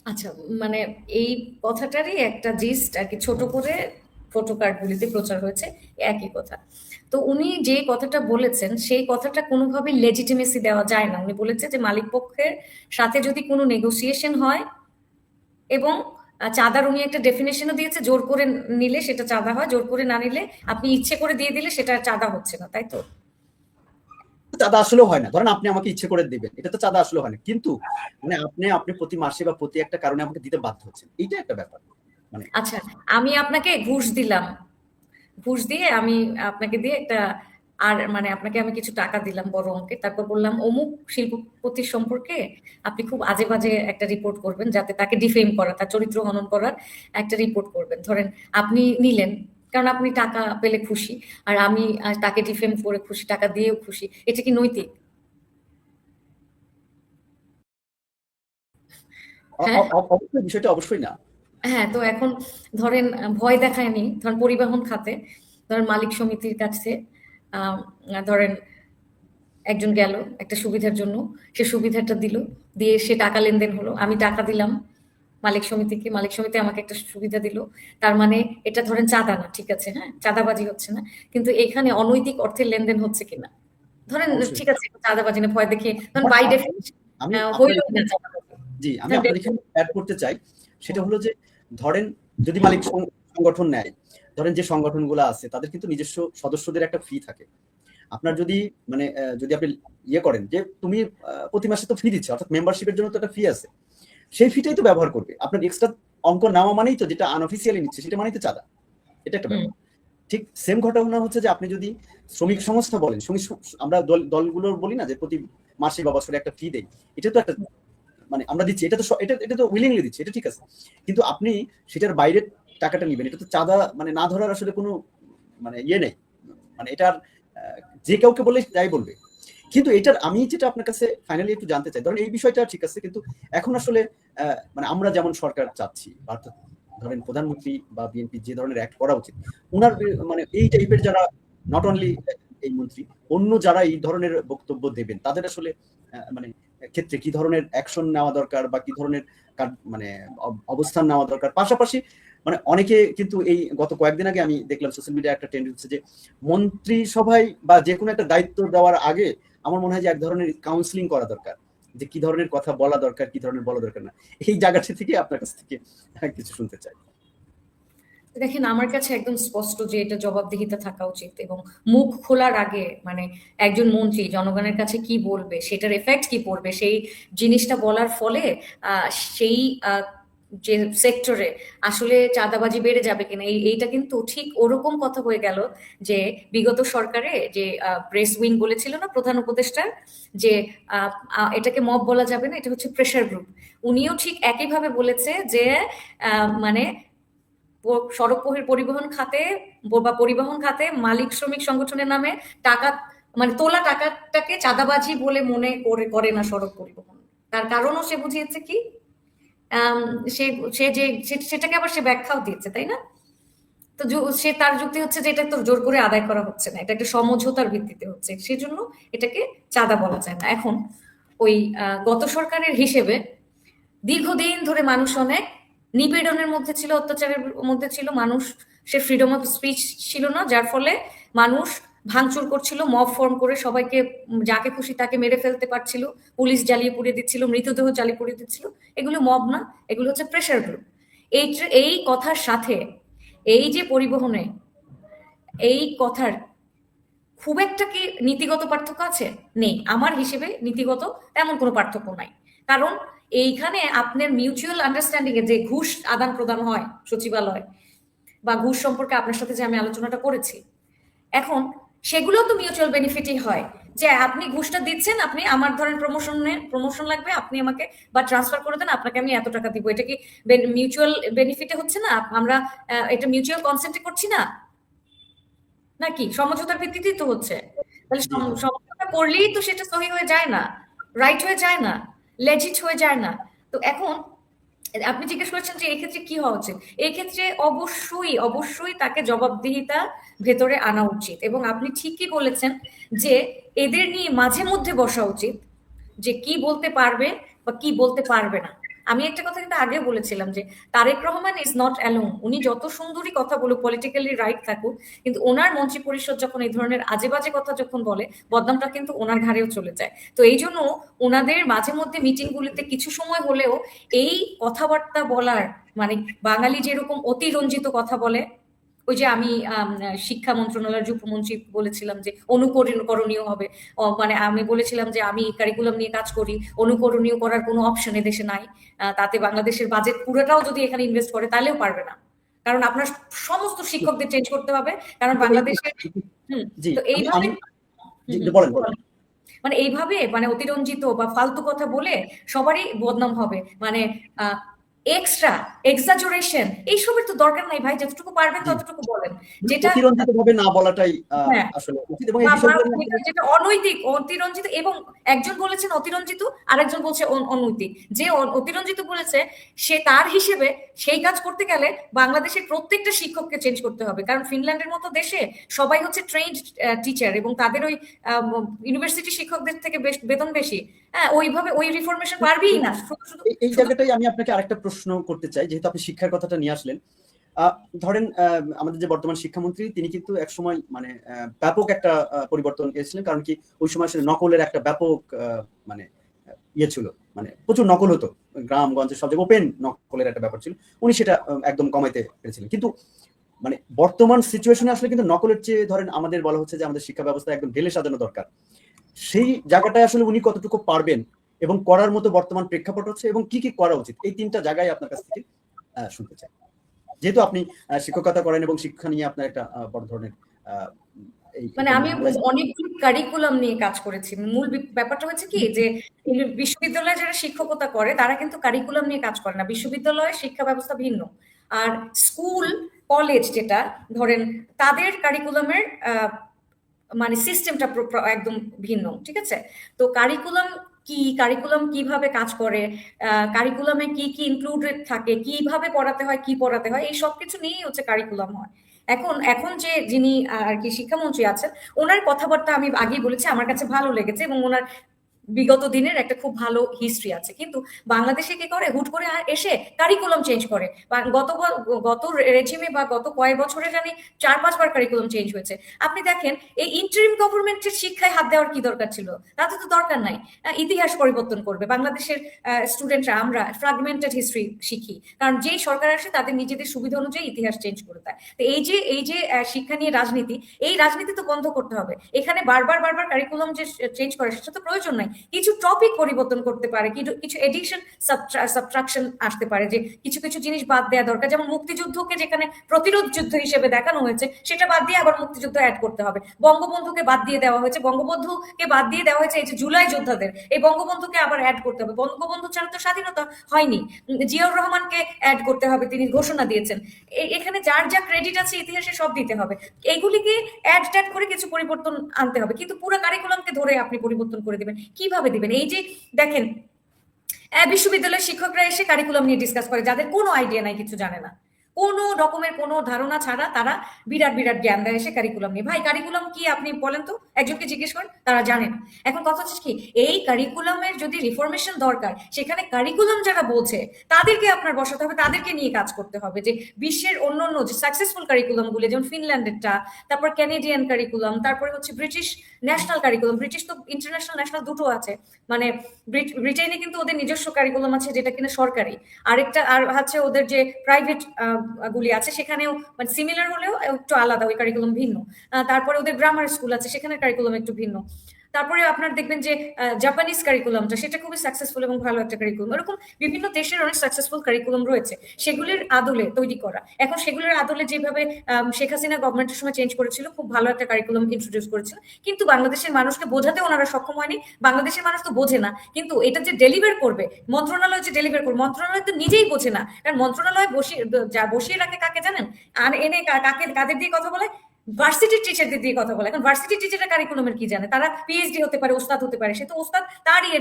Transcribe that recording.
আচ্ছা, মানে এই কথাটারই একটা জিস্ট আরকি ছোট করে ফটো কার্ডগুলিতে প্রচার হয়েছে, একই কথা। তো উনি যে কথাটা বলেছেন, সেই কথাটা কোনোভাবেই লেজিটিমেসি দেওয়া যায় না। উনি বলেছে যে মালিক পক্ষের সাথে যদি কোনো নেগোসিয়েশন হয় এবং চাঁদার উনি একটা ডেফিনেশনও দিয়েছে, জোর করে নিলে সেটা চাঁদা হয়, জোর করে না নিলে আপনি ইচ্ছে করে দিয়ে দিলে সেটা চাঁদা হচ্ছে না, তাই তো? চাঁদা আসলেও হয় না। ধরেন আপনি আমাকে ইচ্ছে করে দিবেন, এটা তো চাঁদা আসলে হয় না। কিন্তু মানে আপনি প্রতি মাসে বা প্রতি একটা কারণে আমাকে দিতে বাধ্য হচ্ছেন, এইটা একটা ব্যাপার। মানে আচ্ছা, আমি আপনাকে ঘুষ দিলাম, ঘুষ দিয়ে আমি আপনাকে দিয়ে একটা, আর মানে আপনাকে আমি কিছু টাকা দিলাম বড় অঙ্কে, তারপর বললাম অমুক শিল্পপতির সম্পর্কে আপনি খুব আজে বাজে একটা রিপোর্ট করবেন, যাতে তাকে ডিফেম করা, তার চরিত্র হনন করার একটা রিপোর্ট করবেন। ধরেন আপনি নিলেন, কারণ আপনি টাকা পেলে খুশি, আর আমি তাকে ডিফেম করে খুশি, টাকা দিয়েও খুশি। এটা কি নৈতিক? হ্যাঁ। অবশ্যই, বিষয়টা অবশ্যই না। হ্যাঁ, তো এখন ধরেন ভয় দেখায়নি, ধরেন পরিবহন খাতে, ধরেন মালিক সমিতির কাছে আহ, ধরেন একজন গেল একটা সুবিধার জন্য, সে সুবিধাটা দিল, দিয়ে সে টাকা লেনদেন হলো, আমি টাকা দিলাম মালিক সমিতিকে, মালিক সমিতি আমাকে একটা সুবিধা দিল। তার মানে এটা ধরেন চাঁদা না, ঠিক আছে, হ্যাঁ, চাঁদাবাজি হচ্ছে না, কিন্তু এখানে অনৈতিক অর্থের লেনদেন হচ্ছে কিনা? ধরেন অবশ্যই। ঠিক আছে, চাঁদাবাজি না, ভয় দেখিয়ে ধরেন বাট বাই আমি ডেফিনেশন আমি আপনার হইল এখানে, কিনা চাঁদাবাজি? জি, আমি ধরেন আপনার এখানে এড করতে চাই। সেটা হলো যে ধরেন যদি মালিক সংগঠন নেয়, ধরেন যে সংগঠনগুলো আছে তাদের কিন্তু নিজস্ব সদস্যদের একটা ফি থাকে। আপনার যদি মানে যদি আপনি ইয়ে করেন যে তুমি প্রতি মাসে তো ফি দিচ্ছে, অর্থাৎ মেম্বারশিপের জন্য তো একটা ফি আছে, সেই ফিটাই তো ব্যবহার করবে। আপনার এক্সট্রা অঙ্ক নেওয়া মানেই তো, যেটা আনঅফিসিয়ালি নিচ্ছে সেটা মানেই তো চাঁদা। এটা একটা হুম। ব্যাপার। ঠিক সেম ঘটনা হচ্ছে যে আপনি যদি শ্রমিক সংস্থা বলেন, আমরা দলগুলো বলি না যে প্রতি মাসে বা বছরে একটা ফি দেই, এটা তো একটা মানে আমরা দিচ্ছি, এটা তো এটা তো উইলিংলি দিচ্ছি, এটা ঠিক আছে। কিন্তু আপনি সেটার বাইরে টাকাটা নিবেন, এটা তো চাঁদা মানে না ধরার আসলে কোনো মানে ইয়ে নেই। মানে এটার যে কাউকে বলে যাই বলবে। কিন্তু এটার আমি যেটা আপনার কাছে ফাইনালি একটু জানতে চাই, ধরেন এই বিষয়টা ঠিক আছে, কিন্তু এখন আসলে মানে আমরা যেমন সরকার চাচ্ছি, অর্থাৎ ধরেন প্রধানমন্ত্রী বা বিএনপি যে ধরনের অ্যাক্ট করা উচিত, উনার মানে এই টাইপের যারা নট অনলি এই মন্ত্রী, অন্য যারা এই ধরনের বক্তব্য দেবেন তাদের আসলে মানে ক্ষেত্রে কি ধরনের অ্যাকশন নেওয়া দরকার বা কি ধরনের মানে অবস্থান নেওয়া দরকার। পাশাপাশি মানে অনেকে কিন্তু এই গত কয়েকদিন আগে আমি দেখলাম সোশ্যাল মিডিয়ায় একটা ট্রেন্ড হচ্ছে যে মন্ত্রিসভায় বা যে কোনো একটা দায়িত্ব দেওয়ার আগে আমার মনে হয় যে এক ধরনের কাউন্সিলিং করা দরকার, যে কি ধরনের কথা বলা দরকার, কি ধরনের বলা দরকার না। এই জায়গাটা থেকে আপনার কাছ থেকে কিছু শুনতে চাই। দেখেন, আমার কাছে একদম স্পষ্ট যে এটা জবাবদিহিতা থাকা উচিত, এবং মুখ খোলার আগে মানে একজন মন্ত্রী জনগণের কাছে কি বলবে, সেটার এফেক্ট কি পড়বে, সেই জিনিসটা বলার ফলে আহ, সেই আহ, যে সেক্টরে আসলে চাঁদাবাজি বেড়ে যাবে কিনা, এইটা কিন্তু ঠিক ওরকম কথা হয়ে গেল যে বিগত সরকারে যে প্রেস উইং বলেছিল না প্রধান উপদেষ্টার, যে এটাকে মব বলা যাবে না, এটা হচ্ছে প্রেশার গ্রুপ। উনিও ঠিক একইভাবে বলেছে যে মানে সড়ক পরিবহন খাতে বা পরিবহন খাতে মালিক শ্রমিক সংগঠনের নামে টাকা, মানে তোলা টাকাটাকে চাঁদাবাজি বলে মনে করে না সড়ক পরিবহন। তার কারণও সে বুঝিয়েছে কি, আম, সে সে যে সেটাকে আবার সে ব্যাখ্যাও দিয়েছে, তাই না? তো সে তার যুক্তি হচ্ছে যে এটা তো জোর করে আদায় করা হচ্ছে না, এটা একটা সমঝোতার ভিত্তিতে হচ্ছে, সেজন্য এটাকে চাঁদা বলা যায় না। এখন ওই গত সরকারের হিসেবে দীর্ঘদিন ধরে মানুষ অনেক নিপীড়নের মধ্যে ছিল, অত্যাচারের মধ্যে ছিল, মানুষ সে ফ্রিডম অফ স্পিচ ছিল না, যার ফলে মানুষ ভাঙচুর করছিল, মব ফর্ম করে সবাইকে যাকে খুশি তাকে মেরে ফেলতে পারছিল, পুলিশ জ্বালিয়ে পুড়িয়ে দিচ্ছিল, মৃতদেহ জ্বালিয়ে পুড়িয়ে দিচ্ছিল। এগুলো মব না, এগুলো হচ্ছে প্রেশার গ্রুপ। এই এই কথার সাথে এই যে পরিবহনে এই কথার খুব একটা কি নীতিগত পার্থক্য আছে? নেই, আমার হিসেবে নীতিগত তেমন কোনো পার্থক্য নাই। কারণ এইখানে আপনার মিউচুয়াল আন্ডারস্ট্যান্ডিং এ যে ঘুষ আদান প্রদান হয় সচিবালয়, বা ঘুষ সম্পর্কে আপনার সাথে যে আমি আলোচনাটা করেছি, এখন সেগুলো তো মিউচুয়াল বেনিফিটই হয়। যে আপনি ঘুষটা দিচ্ছেন, আপনি আমার ধরেন প্রমোশন লাগবে, আপনি আমাকে বা ট্রান্সফার করে দেন, আপনাকে আমি এত টাকা দিব, এটা কি মিউচুয়াল বেনিফিটে হচ্ছে না? আমরা এটা মিউচুয়াল কনসেন্টে করছি না নাকি? সমঝোতার ভিত্তিতেই তো হচ্ছে। তাহলে জি, জি। সমঝোতা করলেই তো সেটা সহি হয়ে যায় না, রাইট হয়ে যায় না, লেজিট হয়ে যায় না। তো এখন আপনি জিজ্ঞেস করেছেন যে এই ক্ষেত্রে কি হওয়া উচিত। এই ক্ষেত্রে অবশ্যই অবশ্যই তাকে জবাবদিহিতা ভেতরে আনা উচিত, এবং আপনি ঠিকই বলেছেন যে এদের নিয়ে মাঝে মধ্যে বসা উচিত, যে কি বলতে পারবে, বা কি বলতে পারবে না। আমি একটা কথা কিন্তু আগে বলেছিলাম যে Tarique Rahman is not alone. উনি যত সুন্দরী কথা বলুক, পলিটিক্যালি রাইট থাকুক, কিন্তু ওনার মন্ত্রী পরিষদ যখন এই ধরনের আজে বাজে কথা যখন বলে, বদনামটা কিন্তু ওনার ঘাড়েও চলে যায়। তো এই জন্য ওনাদের মাঝে মধ্যে মিটিং গুলিতে কিছু সময় হলেও এই কথাবার্তা বলার, মানে বাঙালি যেরকম অতিরঞ্জিত কথা বলে, ওই যে আমি শিক্ষা মন্ত্রণালয়ের যে উপমন্ত্রী বলেছিলাম যে অনুকরণীয় হবে, মানে আমি বলেছিলাম যে আমি কারিকুলাম নিয়ে কাজ করি, অনুকরণীয় করার কোনো অপশন এদেশে নাই। তাতে বাংলাদেশের বাজেট পুরোটাও যদি এখানে ইনভেস্ট করে তাহলেও পারবে না, কারণ আপনার সমস্ত শিক্ষকদের চেঞ্জ করতে হবে, কারণ বাংলাদেশের হুম জি তো আমি এইভাবে আমি জি, হুম হুম বলেন বলেন। বলেন। মানে এইভাবে মানে অতিরঞ্জিত বা ফালতু কথা বলে সবারই বদনাম হবে, মানে এক্সট্রা এক্সাজুরেশন এইসবের তো দরকার নাই ভাই, যতটুকু পারবেন জি, ততটুকু বলেন। মানে যেটা অতিরঞ্জিত ভাবে না বলাটাই হ্যাঁ আসলে উচিত, এবং এই বা বিষয়গুলো নিয়ে যেটা আসলে যেটা অনৈতিক, অতিরঞ্জিত, এবং একজন বলেছেন অতিরঞ্জিত, আরেকজন বলছে অনৈতিক। যে অতিরঞ্জিত বলেছে সে তার হিসেবে সেই কাজ করতে গেলে বাংলাদেশের প্রত্যেকটা শিক্ষককে চেঞ্জ করতে হবে, কারণ ফিনল্যান্ডের মতো দেশে সবাই হচ্ছে ট্রেন্ড টিচার এবং তাদের ওই ইউনিভার্সিটি শিক্ষকদের থেকে বেতন বেশি। হ্যাঁ, ওইভাবে ওই রিফরমেশন পারবেই না, শুধু শুধু এই শুধু জায়গাটাই আমি আপনাকে আরেকটা প্রশ্ন করতে চাই, যেহেতু আপনি শিক্ষার কথাটা নিয়ে আসলেন। ধরেন আমাদের যে বর্তমান শিক্ষামন্ত্রী, তিনি কিন্তু একসময় মানে ব্যাপক একটা পরিবর্তন এসেছিলেন, কারণ কি ওই সময় আসলে নকলের একটা ব্যাপক মানে ইয়ে ছিল, মানে প্রচুর নকল হতো, গ্রামগঞ্জে সব জায়গায় ওপেন নকলের একটা ব্যাপার ছিল। উনি সেটা একদম কমাইতে পেরেছিলেন। কিন্তু মানে বর্তমান সিচুয়েশনে আসলে কিন্তু নকলের চেয়ে ধরেন আমাদের বলা হচ্ছে যে আমাদের শিক্ষা ব্যবস্থা একদম ঢেলে সাজানো দরকার। সেই জায়গাটায় আসলে উনি কতটুকু পারবেন এবং করার মতো বর্তমান প্রেক্ষাপট হচ্ছে, এবং কি কি করা উচিত, এই তিনটা জায়গায় আপনার কাছ থেকে শুনতে চাই, যেহেতু আপনি শিক্ষকতা করেন এবং শিক্ষা নিয়ে আপনার একটা বড় ধরনের আহ, এই মানে এটা আমি নিয়ে knowledge। অনেকগুলো কারিকুলাম নিয়ে কাজ করেছি। মূল ব্যাপারটা হচ্ছে কি যে এই বিশ্ববিদ্যালয়ে যারা শিক্ষকতা করে তারা কিন্তু কারিকুলাম নিয়ে কাজ করে না। বিশ্ববিদ্যালয়ের শিক্ষা ব্যবস্থা ভিন্ন, আর স্কুল কলেজ যেটা ধরেন তাদের কারিকুলামের মানে সিস্টেমটা একদম ভিন্ন, ঠিক আছে? তো কারিকুলাম কি, কারিকুলাম কিভাবে কাজ করে, কারিকুলামে কি কি ইনক্লুডেড থাকে, কিভাবে পড়াতে হয়, কি পড়াতে হয়, এই সবকিছু নিয়েই হচ্ছে কারিকুলাম হয়। এখন এখন যে যিনি আর কি শিক্ষামন্ত্রী আছেন, ওনার কথাবার্তা আমি আগেই বলেছি আমার কাছে ভালো লেগেছে, এবং ওনার বিগত দিনের একটা খুব ভালো হিস্ট্রি আছে। কিন্তু বাংলাদেশে কি করে, হুট করে এসে কারিকুলাম চেঞ্জ করে। বা গত রেজিমে বা গত কয়েক বছরে জানি 4-5 বার কারিকুলাম চেঞ্জ হয়েছে। আপনি দেখেন এই ইন্টারিম গভর্নমেন্টের শিক্ষায় হাত দেওয়ার কি দরকার ছিল? তাতে তো দরকার নাই। ইতিহাস পরিবর্তন করবে বাংলাদেশের স্টুডেন্টরা, আমরা ফ্রাগমেন্টেড হিস্ট্রি শিখি, কারণ যেই সরকার আসে তাদের নিজেদের সুবিধা অনুযায়ী ইতিহাস চেঞ্জ করে দেয়। তো এই যে শিক্ষা নিয়ে রাজনীতি, এই রাজনীতি তো বন্ধ করতে হবে। এখানে বারবার বারবার কারিকুলাম যে চেঞ্জ করে সেটা তো প্রয়োজন নাই। কিছু টপিক পরিবর্তন করতে পারে, কিছু এডিশন সাবট্রাকশন আসতে পারে, যে কিছু কিছু জিনিস বাদ দেওয়া দরকার। যেমন মুক্তিযুদ্ধকে যেখানে প্রতিরোধ যুদ্ধ হিসেবে দেখানো হয়েছে, সেটা বাদ দিয়ে আবার মুক্তিযুদ্ধ অ্যাড করতে হবে। বঙ্গবন্ধুকে বাদ দিয়ে দেওয়া হয়েছে, বঙ্গবন্ধুকে বাদ দিয়ে দেওয়া হয়েছে এই যে জুলাই যোদ্ধাদের, এই বঙ্গবন্ধুকে আবার অ্যাড করতে হবে। বঙ্গবন্ধু ছাড়া তো স্বাধীনতা হয়নি। জিয়াউর রহমানকে অ্যাড করতে হবে, তিনি ঘোষণা দিয়েছেন। এখানে যার যা ক্রেডিট আছে ইতিহাসে সব দিতে হবে। এইগুলিকে অ্যাড ট্যাড করে কিছু পরিবর্তন আনতে হবে, কিন্তু পুরো কারিকুলামকে ধরে আপনি পরিবর্তন করে দিবেন কিভাবে দিবেন? এই যে দেখেন বিশ্ববিদ্যালয়ের শিক্ষকরা এসে কারিকুলাম নিয়ে ডিসকাস করে, যাদের কোনো আইডিয়া নাই, কিছু জানে না, কোনো রকমের কোনো ধারণা ছাড়া তারা বিরাট বিরাট জ্ঞান দেয় এসে কারিকুলাম নিয়ে। ভাই কারিকুলাম কি আপনি বলেন তো, একজনকে জিজ্ঞেস করেন, তারা জানেন। এখন কথা হচ্ছে কি, এই কারিকুলামের যদি রিফরমেশন দরকার, সেখানে কারিকুলাম যারা বলছে তাদেরকে আপনার বসাতে হবে, তাদেরকে নিয়ে কাজ করতে হবে। যে বিশ্বের অন্যান্য যে সাকসেসফুল কারিকুলাম গুলো, যেমন ফিনল্যান্ডেরটা, তারপর ক্যানেডিয়ান কারিকুলাম, তারপরে হচ্ছে ব্রিটিশ ন্যাশনাল কারিকুলাম। ব্রিটিশ তো ইন্টারন্যাশনাল ন্যাশনাল দুটো আছে, মানে ব্রিটেনে কিন্তু ওদের নিজস্ব কারিকুলাম আছে যেটা কিনা সরকারি, আরেকটা আর হচ্ছে ওদের যে প্রাইভেট গুলি আছে সেখানেও মানে সিমিলার হলেও একটু আলাদা, ওই কারিকুলাম ভিন্ন। তারপরে ওদের গ্রামার স্কুল আছে, সেখানে কারিকুলাম একটু ভিন্ন। তারপরে আপনার দেখবেন যে জাপানিজ কারিকুলামটা, সেটা খুবই সাকসেসফুল এবং ভালো একটা কারিকুলাম। এরকম বিভিন্ন দেশের অনেক সাকসেসফুল কারিকুলাম রয়েছে, সেগুলির আদলে তৈরি করা। এখন সেগুলোর আদলে যেভাবে শেখ হাসিনা গভর্নমেন্টের সময় চেঞ্জ করেছিল, খুব ভালো একটা কারিকুলাম ইন্ট্রোডিউস করেছিল, কিন্তু বাংলাদেশের মানুষকে বোঝাতে ওনারা সক্ষম হয়নি। বাংলাদেশের মানুষ তো বোঝে না, কিন্তু এটা যে ডেলিভার করবে মন্ত্রণালয়, যে ডেলিভার করবে মন্ত্রণালয় তো নিজেই বোঝে না, কারণ মন্ত্রণালয় বসিয়ে রাখে কাকে জানেন? আর এনে কাদের দিয়ে কথা বলে? ভার্সিটির টিচারদের দিয়ে কথা বলে। এখন ভার্সিটির টিচাররা কারিকুলামের কি জানে? তারা পিএইচডি হতে পারে, ওস্তাদ হতে পারে, সে তো ওস্তাদ তারই